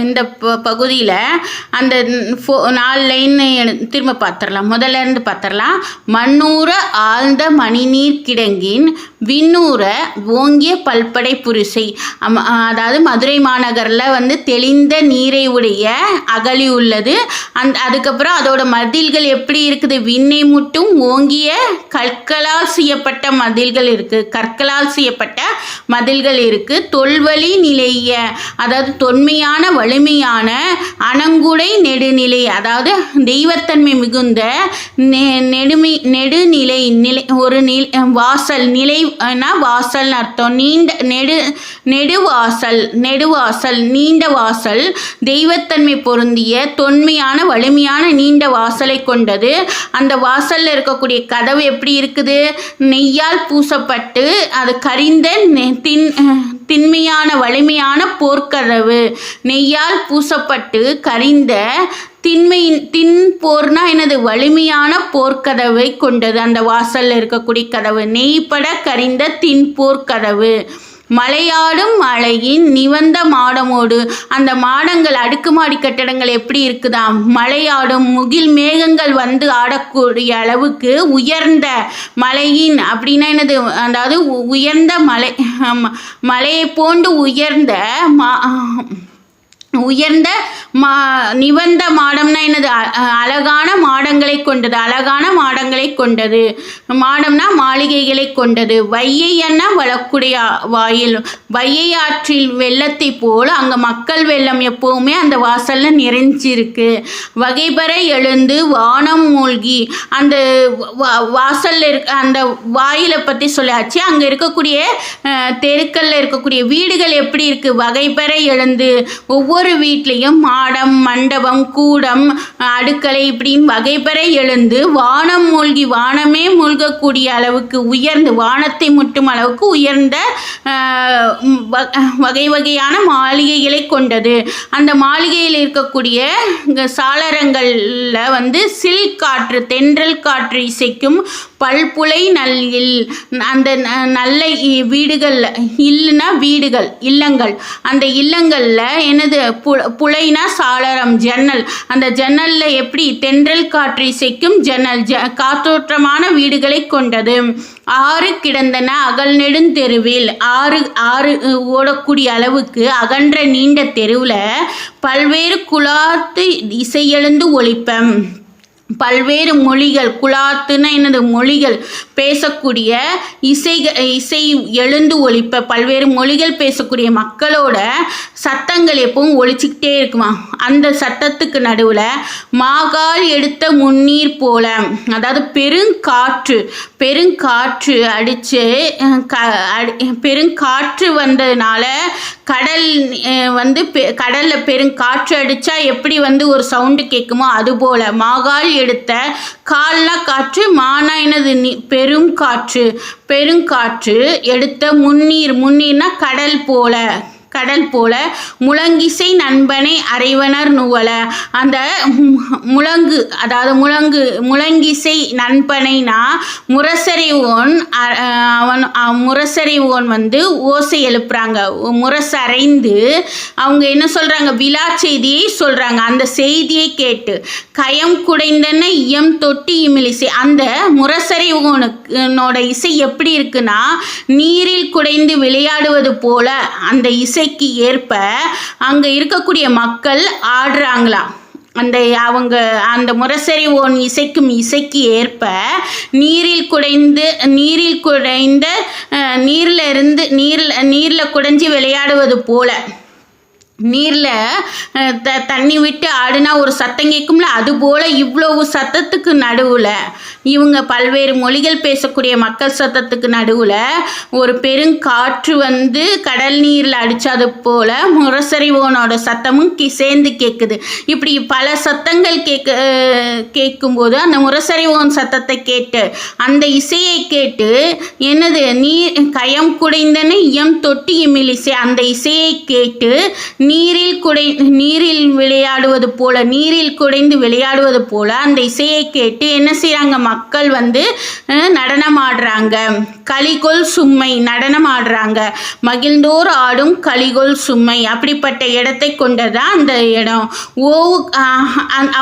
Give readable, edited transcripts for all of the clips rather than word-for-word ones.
இந்த பகுதியில் அந்த 4 லைன் திரும்ப பார்த்துடலாம், முதல்ல இருந்து பார்த்துடலாம். மண்ணூர ஆழ்ந்த மணிநீர் கிடங்கின் விண்ணூர ஓங்கிய பல்படை புரிசை. அதாவது மதுரை மாநகரில் தெளிந்த நீரை உடைய அகழி உள்ளது. அதுக்கப்புறம் அதோட மதில்கள் எப்படி இருக்குது, விண்ணை முட்டும் ஓங்கிய கற்களால் செய்யப்பட்ட மதில்கள் இருக்குது, தொல்வழி நிலைய, அதாவது தொன்மையான வலிமையான அணங்குடை நெடுநிலை, அதாவது தெய்வத்தன்மை மிகுந்த நெடுநிலை ஒரு வாசல், நிலைனா வாசல் அர்த்தம், நெடுவாசல் நீண்ட வாசல், தெய்வத்தன்மை பொருந்திய தொன்மையான வலிமையான நீண்ட வாசலை கொண்டது. அந்த வாசல்ல இருக்கக்கூடிய கதவு எப்படி இருக்குது, நெய்யால் பூசப்பட்டு அது கரிந்த திண்மையான வலிமையான போர்க்கதவு, நெய்யால் பூசப்பட்டு கரிந்த போர்னா என்னது, வலிமையான போர்க்கதவை கொண்டது. அந்த வாசல்ல இருக்கக்கூடிய கதவு நெய்ப்பட கரிந்த போர்க்கதவு. மலையாடும் மலையின் நிவந்த மாடமோடு, அந்த மாடங்கள் அடுக்குமாடி கட்டடங்கள் எப்படி இருக்குதாம், மலையாடும் முகில் மேகங்கள் ஆடக்கூடிய அளவுக்கு உயர்ந்த மலையின் அப்படின்னா என்னது, அதாவது உயர்ந்த மலையை போன்று உயர்ந்த நிவந்த மாடம்னா என்னது, அழகான மாடங்களை கொண்டது, மாடம்னா மாளிகைகளை கொண்டது. வையை என்ன வளக்குடைய வாயில், வையை ஆற்றில் வெள்ளத்தை போல் அங்கே மக்கள் வெள்ளம் எப்பவுமே அந்த வாசல்ல நிறைஞ்சிருக்கு. வகைபெற எழுந்து வானம் மூழ்கி, அந்த வாசல்ல அந்த வாயிலை பற்றி சொல்லியாச்சு. அங்கே இருக்கக்கூடிய தெருக்கல்ல இருக்கக்கூடிய வீடுகள் எப்படி இருக்கு, வகைபெற எழுந்து, ஒவ்வொரு வீட்லேயும் மாடம் மண்டபம் கூடம் அடுக்களை இப்படின்னு வகைபெற எழுந்து வானம் மூழ்கி, வானமே மூழ்கக்கூடிய அளவுக்கு உயர்ந்து, வானத்தை முட்டும் அளவுக்கு உயர்ந்த வகையான மாளிகைகளை கொண்டது. அந்த மாளிகையில் இருக்கக்கூடிய சாளரங்களில் சில் காற்று, தென்றல் காற்று இசைக்கும் பல்புலை நல்லில், அந்த நல்ல வீடுகளில், இல்லைன்னா வீடுகள் இல்லங்கள், அந்த இல்லங்களில் என்னது, புலைனா சாளரம் ஜன்னல், அந்த ஜன்னலில் எப்படி தென்றல் காற்று இசைக்கும் ஜன்னல், காற்றோட்டமான வீடுகளை கொண்டது. ஆறு கிடந்தன அகல் நெடுந்தெருவில், ஆறு ஓடக்கூடிய அளவுக்கு அகன்ற நீண்ட தெருவில் பல்வேறு குலாத்து இசையெழுந்து ஒலிப்பம், பல்வேறு மொழிகள், குலாத்துன்னா என்னது, மொழிகள் பேசக்கூடிய இசை எழுந்து ஒலிப்ப, பல்வேறு மொழிகள் பேசக்கூடிய மக்களோட சத்தங்கள் எப்பவும் ஒலிச்சுக்கிட்டே இருக்குமா. அந்த சத்தத்துக்கு நடுவில் மாகால் எடுத்த முன்னீர் போல, அதாவது பெருங்காற்று அடித்து பெருங்காற்று வந்ததுனால கடல் கடலில் பெருங்காற்று அடித்தா எப்படி ஒரு சவுண்டு கேட்குமோ அதுபோல் மாகால் எடுத்த, கால்னா காற்று, மானா என்னது, பெருங்காற்று எடுத்த முன்னீர்னா கடல் போல முழங்கிசை நண்பனை அறைவனர் நுவல, அந்த முழங்கிசை நண்பனைனா முரசறிவோன் ஓசை எழுப்புறாங்க, முரசறைந்து அவங்க என்ன சொல்றாங்க, விழா செய்தியை சொல்றாங்க. அந்த செய்தியை கேட்டு கயம் குடைந்தன இயம் தொட்டி இமிலிசை, அந்த முரசறிவோனோட இசை எப்படி இருக்குன்னா, நீரில் குடைந்து விளையாடுவது போல அந்த இசைக்கு ஏற்ப அங்க இருக்கக்கூடிய மக்கள் ஆடுறாங்களாம். அந்த முரசறிவோன் இசைக்கும் இசைக்கு ஏற்ப நீரில் குடைஞ்சு விளையாடுவது போல, நீரில் தண்ணி விட்டு ஆடுனா ஒரு சத்தம் கேட்கும்ல, அதுபோல் இவ்வளவு சத்தத்துக்கு நடுவில் இவங்க பல்வேறு மொழிகள் பேசக்கூடிய மக்கள் சத்தத்துக்கு நடுவில் ஒரு பெருங்காற்று கடல் நீரில் அடித்தது போல் முரசறிவோனோட சத்தமும் சேர்ந்து கேட்குது. இப்படி பல சத்தங்கள் கேட்கும்போது அந்த முரசறிவோன் சத்தத்தை கேட்டு அந்த இசையை கேட்டு என்னது, நீர் கயம் குடைந்தன இயம் தொட்டி இமிலிசை, அந்த இசையை கேட்டு நீரில் விளையாடுவது போல, நீரில் குடைந்து விளையாடுவது போல அந்த இசையை கேட்டு என்ன செய்கிறாங்க, மக்கள் வந்து நடனம் ஆடுறாங்க. கலிகொள் சும்மை நடனம் ஆடுறாங்க. மகிழ்ந்தோர் ஆடும் கலிகொள் சும்மை அப்படிப்பட்ட இடத்தை கொண்டதான் அந்த இடம்.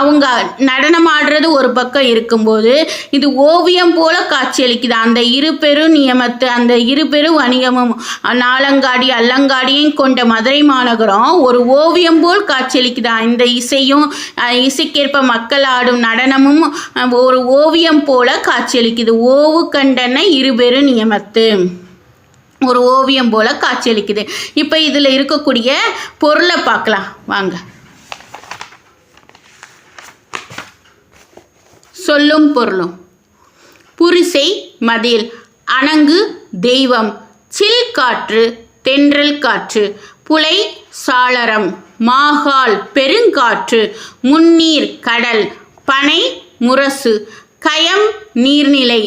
அவங்க நடனம் ஆடுறது ஒரு பக்கம் இருக்கும்போது இது ஓவியம் போல காட்சியளிக்குது. அந்த இரு பெரு நியமத்து, அந்த இரு பெரு வணிகமும் நாலங்காடி அல்லங்காடியும் கொண்ட மதுரை மாநகரம் ஒரு ஓவியம் போல் காட்சியளிக்குதா. இந்த இசையும் இசைக்கேற்ப மக்கள் ஆடும் நடனமும் ஒரு ஓவியம் போல காட்சியளிக்குது. ஓவு கண்டன இருபெரு நியமத்து ஒரு ஓவியம் போல காட்சியளிக்குது. இப்போ இதில் இருக்கக்கூடிய பொருளை பார்க்கலாம் வாங்க. சொல்லும் பொருளும். புரிசை மதில், அணங்கு தெய்வம், சில் காற்று தென்றல் காற்று, புலை சாளரம், மாகால் பெருங்காற்று, முன்னீர் கடல், பனை முரசு, கயம் நீர்நிலை,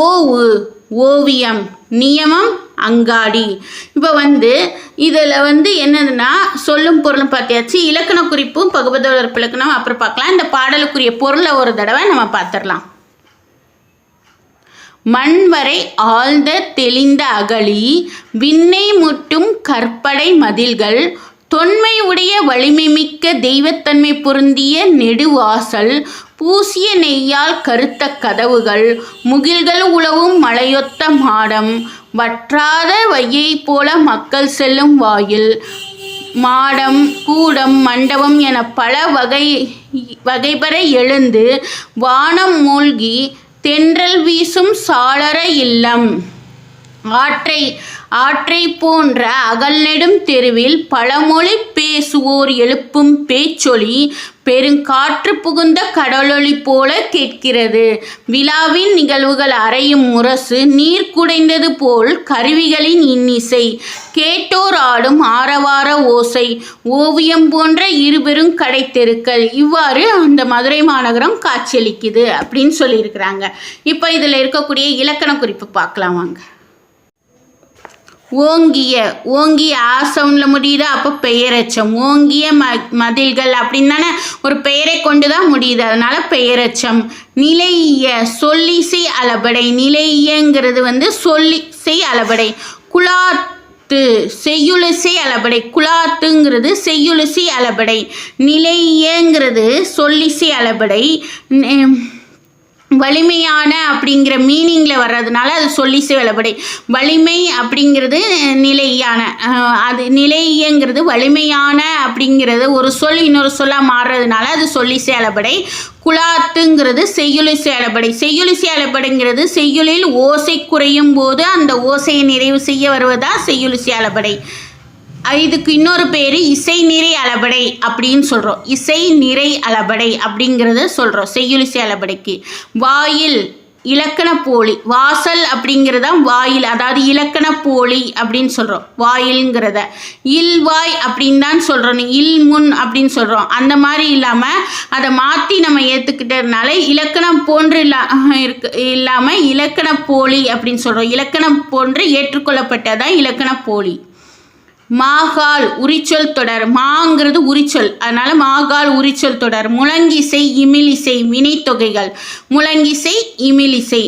ஓவு ஓவியம், நியமம் அங்காடி. இப்போ இதில் என்னதுன்னா சொல்லும் பொருளும் பார்த்தியாச்சு. இலக்கண குறிப்பும் பகுபதோர் இலக்கணம் அப்புறம் பார்க்கலாம். இந்த பாடலுக்குரிய பொருளை ஒரு தடவை நம்ம பார்த்துடலாம். மண்வரை ஆழ்ந்த தெளிந்த அகழி, விண்ணை முட்டும் கற்படை மதில்கள், தொன்மை உடைய வலிமை மிக்க தெய்வத்தன்மை பொருந்திய நெடுவாசல், பூசிய நெய்யால் கருத்த கதவுகள், முகில்கள் உலவும் மலையொத்த மாடம், வற்றாத வையை போல மக்கள் செல்லும் வாயில், மாடம் கூடம் மண்டபம் என பல வகைபெற எழுந்து வானம் மூழ்கி தென்றல் வீசும் சாளர இல்லம், ஆற்றை போன்ற அகல்நெடும் தெருவில் பழமொழி பேசுவோர் எழுப்பும் பேச்சொலி, பெருங்காற்று புகுந்த கடலொளி போல கேட்கிறது. விழாவின் நிகழ்வுகள் அறையும் முரசு, நீர் குடைந்தது போல் கருவிகளின் இன்னிசை, கேட்டோர் ஆடும் ஆரவார ஓசை, ஓவியம் போன்ற இருபெரும் கடை தெருக்கள். இவ்வாறு அந்த மதுரை மாநகரம் காட்சியளிக்குது அப்படின்னு சொல்லியிருக்கிறாங்க. இப்போ இதில் இருக்கக்கூடிய இலக்கண குறிப்பு பார்க்கலாம் வாங்க. ஓங்கிய ஆசவுன்ல முடியுதா, அப்போ பெயரெச்சம். ஓங்கிய மதில்கள் அப்படின்னு தானே ஒரு பெயரை கொண்டு தான் முடியுது, அதனால பெயரெச்சம். நிலைய சொல்லிசை அளபடை, நிலையங்கிறது சொல்லிசை அளபடை. குலாத்து செய்யுளிசை அளபடை, குலாத்துங்கிறது செய்யுளிசை அளபடை. நிலையங்கிறது சொல்லிசை அளபடை. வலிமையான அப்படிங்கிற மீனிங்கில் வர்றதுனால அது சொல்லிசை அளபடை. வலிமை அப்படிங்கிறது நிலையான, அது நிலையங்கிறது வலிமையான அப்படிங்கிறது ஒரு சொல் இன்னொரு சொல்லாக மாறுறதுனால அது சொல்லிசை அளபடை. குலாத்துங்கிறது செய்யுளிசை அளபடை. செய்யுளிசை அளபடைங்கிறது செய்யுளில் ஓசை குறையும் போது அந்த ஓசையை நிறைவு செய்ய வருவதா செய்யுளிசை அளபடை. இதுக்கு இன்னொரு பேர் இசை நிறை அளபடை அப்படின்னு சொல்கிறோம். இசை நிறை அளபடை அப்படிங்கிறத சொல்கிறோம் செய்யுளிசை அளபடைக்கு. வாயில் இலக்கண போலி, வாசல் அப்படிங்கிறதான் வாயில், அதாவது இலக்கண போலி அப்படின்னு சொல்கிறோம் வாயில்ங்கிறத. இல்வாய் அப்படின்னு தான் சொல்கிறோம், இல் முன் அப்படின்னு சொல்கிறோம். அந்த மாதிரி இல்லாமல் அதை மாற்றி நம்ம ஏற்றுக்கிட்டதுனால இலக்கணம் போன்று இல்லாமல் இலக்கண போலி அப்படின்னு சொல்கிறோம். இலக்கணம் போன்று ஏற்றுக்கொள்ளப்பட்டதான் இலக்கண போலி. மாகால் உரிச்சொல் தொடர், மாங்கிறது உரிச்சொல், அதனால மாகால் உரிச்சொல் தொடர். முழங்கிசை இமிழிசை வினைத்தொகைகள், முழங்கிசை இமிழிசை.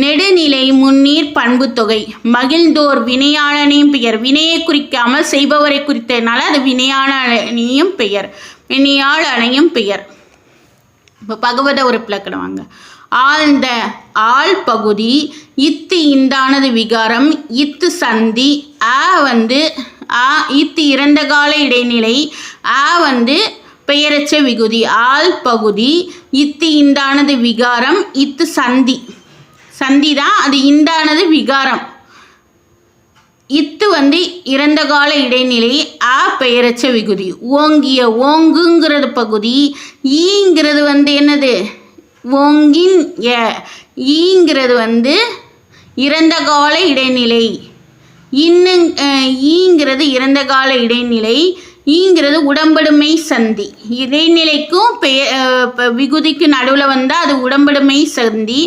நெடுநிலை முன்னீர் பண்பு தொகை. மகிழ்ந்தோர் வினையாளனையும் பெயர், வினையை குறிக்காமல் செய்பவரை குறித்ததுனால அது வினையாளனையும் பெயர், வினையாளனையும் பெயர். இப்போ பகவத ஒரு இலக்கணம் வாங்க. ஆழ்ந்த ஆள் பகுதி, இத்து இந்தானது விகாரம், இத்து சந்தி, இத்து இறந்த கால இடைநிலை, பெயரச்ச விகுதி. ஆள் பகுதி, இத்து இந்தானது விகாரம், இத்து சந்தி, சந்தி தான் அது, இந்தானது விகாரம். இத்து இறந்த கால இடைநிலை, பெயரச்ச விகுதி. ஓங்கிய ஓங்குங்கிறது பகுதி, ஈங்கிறது என்னது ஓங்கின் ஈங்கிறது இறந்த கால இடைநிலை. ஈங்கிறது இறந்த கால இடைநிலை. ஈங்கிறது உடம்படுமை சந்தி. இடைநிலைக்கும் விகுதிக்கு நடுவில் வந்தால் அது உடம்படுமை சந்தி.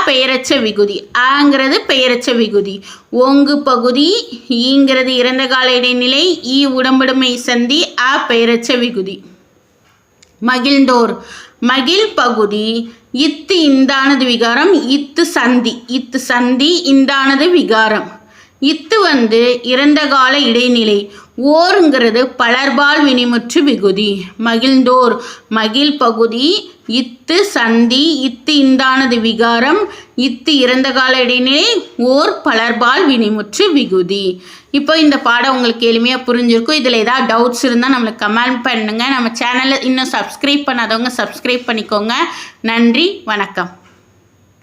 பெயரச்ச விகுதி. ஆங்கிறது பெயரச்ச விகுதி. ஓங்கு பகுதி. ஈங்கிறது இறந்த கால இடைநிலை. உடம்படுமை சந்தி. பெயரச்ச விகுதி. மகிழ்ந்தோர். மகிழ் பகுதி. இத்து இந்தானது விகாரம். இத்து சந்தி. இத்து சந்தி. இந்தானது விகாரம். இத்து இறந்த கால இடைநிலை. ஓருங்கிறது பலர்பால் வினைமுற்று விகுதி. மகிழ்ந்தோர் மகிழ் பகுதி. இத்து சந்தி. இத்து இந்தானது விகாரம். இத்து இறந்த கால இடைநிலை. ஓர் பலர்பால் வினைமுற்று விகுதி. இப்போ இந்த பாடம் உங்களுக்கு எளிமையாக புரிஞ்சிருக்கும். இதில் ஏதாவது டவுட்ஸ் இருந்தால் நம்மளுக்கு கமெண்ட் பண்ணுங்கள். நம்ம சேனலை இன்னும் சப்ஸ்கிரைப் பண்ணாதவங்க சப்ஸ்கிரைப் பண்ணிக்கோங்க. நன்றி, வணக்கம்.